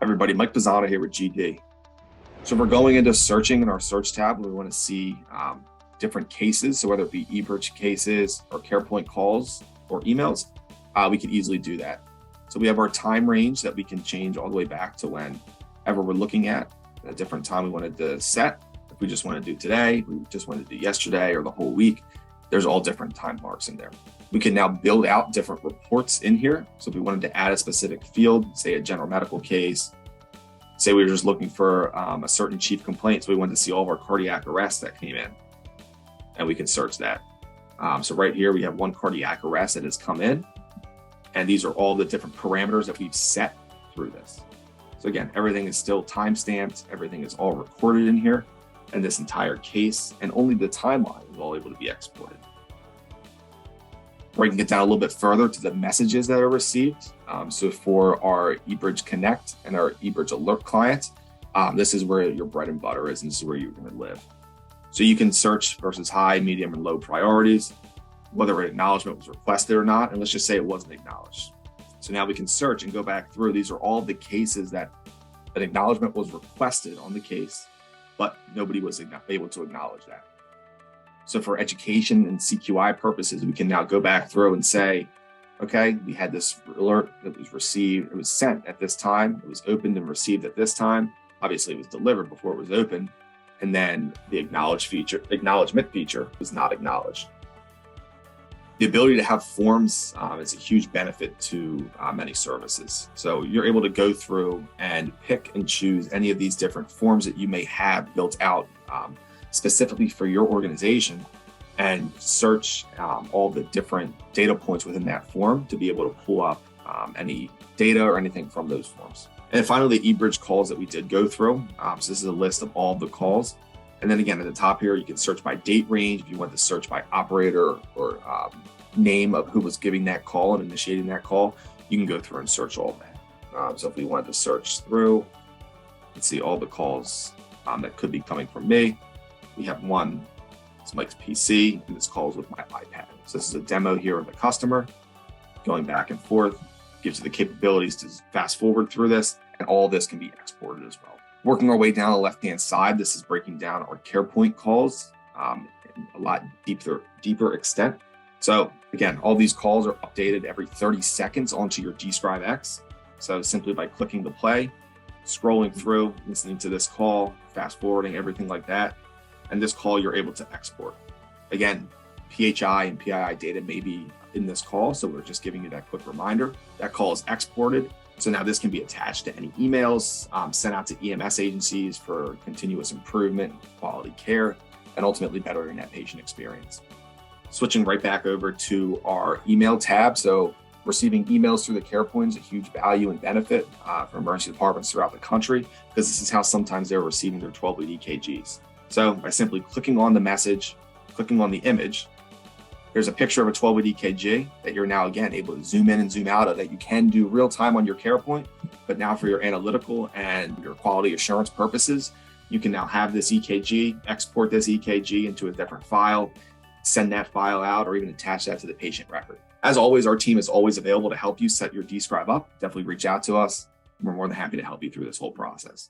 Everybody, Mike Pizzano here with GD. So we're going into searching in our search tab. We want to see different cases. So whether it be eBridge cases or CarePoint calls or emails, we can easily do that. So we have our time range that we can change all the way back to whenever we're looking at a different time we wanted to set. If we just want to do today, we just want to do yesterday or the whole week, there's all different time marks in there. We can now build out different reports in here. So if we wanted to add a specific field, say a general medical case, say we were just looking for a certain chief complaint, so we wanted to see all of our cardiac arrests that came in, and we can search that. So right here, we have one cardiac arrest that has come in, and these are all the different parameters that we've set through this. So again, everything is still time-stamped, everything is all recorded in here, and this entire case, and only the timeline is all able to be exported. We can get down a little bit further to the messages that are received. So for our eBridge Connect and our eBridge Alert clients, this is where your bread and butter is, and this is where you're going to live. So you can search versus high, medium, and low priorities, whether an acknowledgement was requested or not, and let's just say it wasn't acknowledged. So now we can search and go back through. These are all the cases that an acknowledgement was requested on the case, but nobody was able to acknowledge that. So for education and CQI purposes, we can now go back through and say, okay, we had this alert that was received, it was sent at this time, it was opened and received at this time. Obviously, it was delivered before it was opened, and then the acknowledgement feature was not acknowledged. The ability to have forms is a huge benefit to many services. So you're able to go through and pick and choose any of these different forms that you may have built out specifically for your organization, and search all the different data points within that form to be able to pull up any data or anything from those forms. And finally, the eBridge calls that we did go through. So this is a list of all the calls. And then again, at the top here, you can search by date range. If you want to search by operator or name of who was giving that call and initiating that call, you can go through and search all that. So if we wanted to search through, let's see all the calls that could be coming from me. We have one, it's Mike's PC, and this calls with my iPad. So this is a demo here of the customer going back and forth, gives you the capabilities to fast forward through this, and all this can be exported as well. Working our way down the left-hand side, this is breaking down our CarePoint calls in a lot deeper extent. So again, all these calls are updated every 30 seconds onto your Scribe X. So simply by clicking the play, scrolling through, listening to this call, fast forwarding, everything like that, and this call you're able to export. Again, PHI and PII data may be in this call, so we're just giving you that quick reminder. That call is exported. So now this can be attached to any emails, sent out to EMS agencies for continuous improvement, quality care, and ultimately bettering that patient experience. Switching right back over to our email tab. So receiving emails through the CarePoint is a huge value and benefit for emergency departments throughout the country, because this is how sometimes they're receiving their 12-lead EKGs. So by simply clicking on the message, clicking on the image, there's a picture of a 12-lead EKG that you're now, again, able to zoom in and zoom out of, that you can do real time on your CarePoint. But now for your analytical and your quality assurance purposes, you can now have this EKG, export this EKG into a different file, send that file out, or even attach that to the patient record. As always, our team is always available to help you set your Scribe up. Definitely reach out to us. We're more than happy to help you through this whole process.